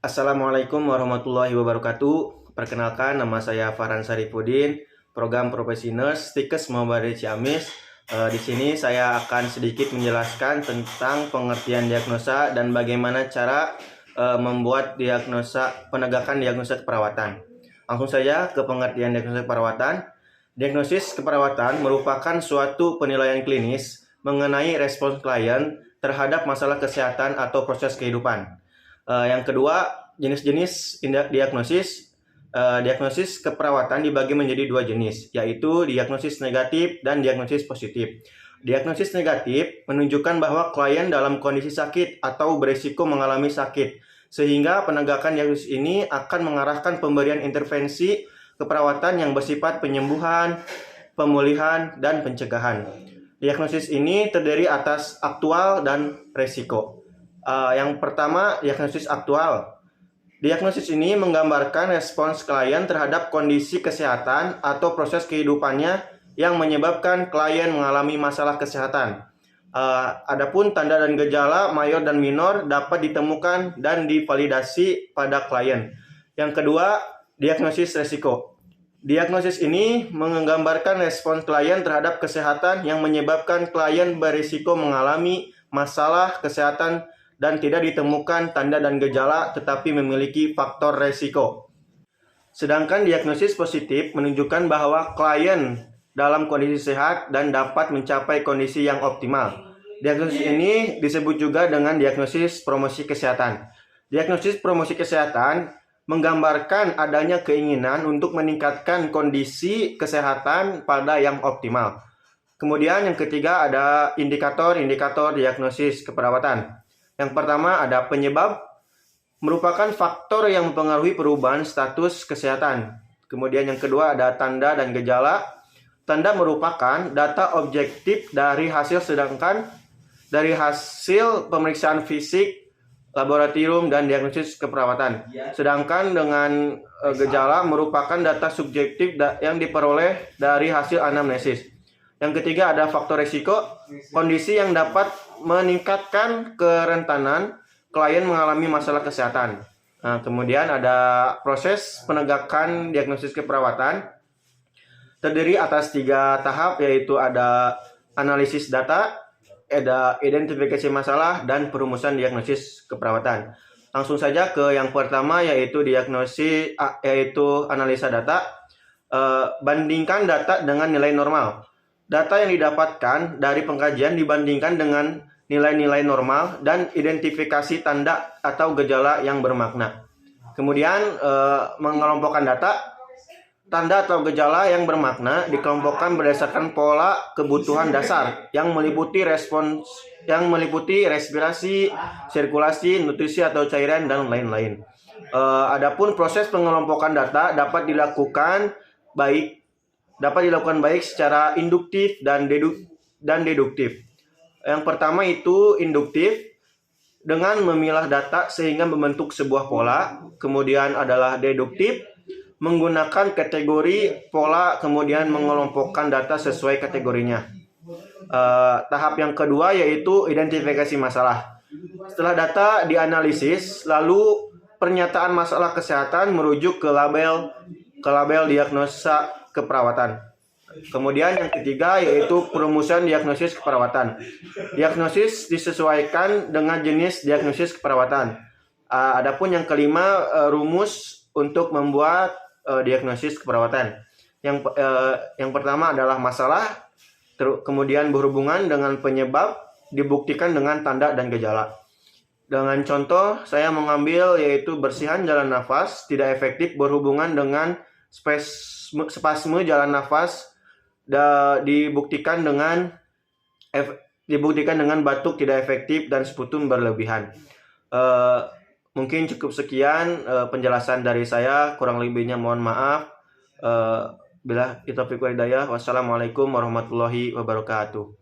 Assalamualaikum warahmatullahi wabarakatuh. Perkenalkan, nama saya Farhan Sarifudin, program Profesi Nurse Stikes Muhammadiyah Ciamis. Di sini saya akan sedikit menjelaskan tentang pengertian diagnosa dan bagaimana cara membuat penegakan diagnosa keperawatan. Langsung saja ke pengertian diagnosa keperawatan. Diagnosis keperawatan merupakan suatu penilaian klinis mengenai respons klien terhadap masalah kesehatan atau proses kehidupan. Yang kedua, jenis-jenis diagnosis. Diagnosis keperawatan dibagi menjadi dua jenis, yaitu diagnosis negatif dan diagnosis positif. Diagnosis negatif menunjukkan bahwa klien dalam kondisi sakit atau berisiko mengalami sakit, sehingga penegakan diagnosis ini akan mengarahkan pemberian intervensi keperawatan yang bersifat penyembuhan, pemulihan, dan pencegahan. Diagnosis ini terdiri atas aktual dan resiko. Yang pertama, diagnosis aktual. Diagnosis ini menggambarkan respons klien terhadap kondisi kesehatan atau proses kehidupannya yang menyebabkan klien mengalami masalah kesehatan. Adapun tanda dan gejala mayor dan minor dapat ditemukan dan divalidasi pada klien. Yang kedua, diagnosis resiko. Diagnosis ini menggambarkan respons klien terhadap kesehatan yang menyebabkan klien berisiko mengalami masalah kesehatan dan tidak ditemukan tanda dan gejala tetapi memiliki faktor resiko. Sedangkan diagnosis positif menunjukkan bahwa klien dalam kondisi sehat dan dapat mencapai kondisi yang optimal. Diagnosis ini disebut juga dengan diagnosis promosi kesehatan. Diagnosis promosi kesehatan menggambarkan adanya keinginan untuk meningkatkan kondisi kesehatan pada yang optimal. Kemudian yang ketiga ada indikator-indikator diagnosis keperawatan. Yang pertama ada penyebab, merupakan faktor yang mempengaruhi perubahan status kesehatan. Kemudian yang kedua ada tanda dan gejala. Tanda merupakan data objektif dari hasil pemeriksaan fisik, laboratorium, dan diagnosis keperawatan. Sedangkan dengan gejala merupakan data subjektif yang diperoleh dari hasil anamnesis. Yang ketiga ada faktor risiko, kondisi yang dapat meningkatkan kerentanan klien mengalami masalah kesehatan. Nah, kemudian ada proses penegakan diagnosis keperawatan, terdiri atas 3 tahap, yaitu ada analisis data, ada identifikasi masalah, dan perumusan diagnosis keperawatan. Langsung saja ke yang pertama, yaitu analisa data. Bandingkan data dengan nilai normal. Data yang didapatkan dari pengkajian dibandingkan dengan nilai-nilai normal dan identifikasi tanda atau gejala yang bermakna. Kemudian mengelompokkan data. Tanda atau gejala yang bermakna dikelompokkan berdasarkan pola kebutuhan dasar yang meliputi respirasi, sirkulasi, nutrisi atau cairan, dan lain-lain. Adapun proses pengelompokan data dapat dilakukan baik secara induktif dan deduktif. Yang pertama itu induktif, dengan memilah data sehingga membentuk sebuah pola. Kemudian adalah deduktif, menggunakan kategori pola kemudian mengelompokkan data sesuai kategorinya. Tahap yang kedua yaitu identifikasi masalah. Setelah data dianalisis, lalu pernyataan masalah kesehatan merujuk ke label diagnosa keperawatan. Kemudian yang ketiga yaitu perumusan diagnosis keperawatan. Diagnosis disesuaikan dengan jenis diagnosis keperawatan. Adapun yang kelima, rumus untuk membuat diagnosis keperawatan. Yang pertama adalah masalah, kemudian berhubungan dengan penyebab, dibuktikan dengan tanda dan gejala. Dengan contoh saya mengambil yaitu bersihan jalan nafas tidak efektif berhubungan dengan spasme jalan nafas, dibuktikan dengan batuk tidak efektif dan sputum berlebihan. Mungkin cukup sekian penjelasan dari saya, kurang lebihnya mohon maaf. Bila kita pikir hidayah. Wassalamualaikum warahmatullahi wabarakatuh.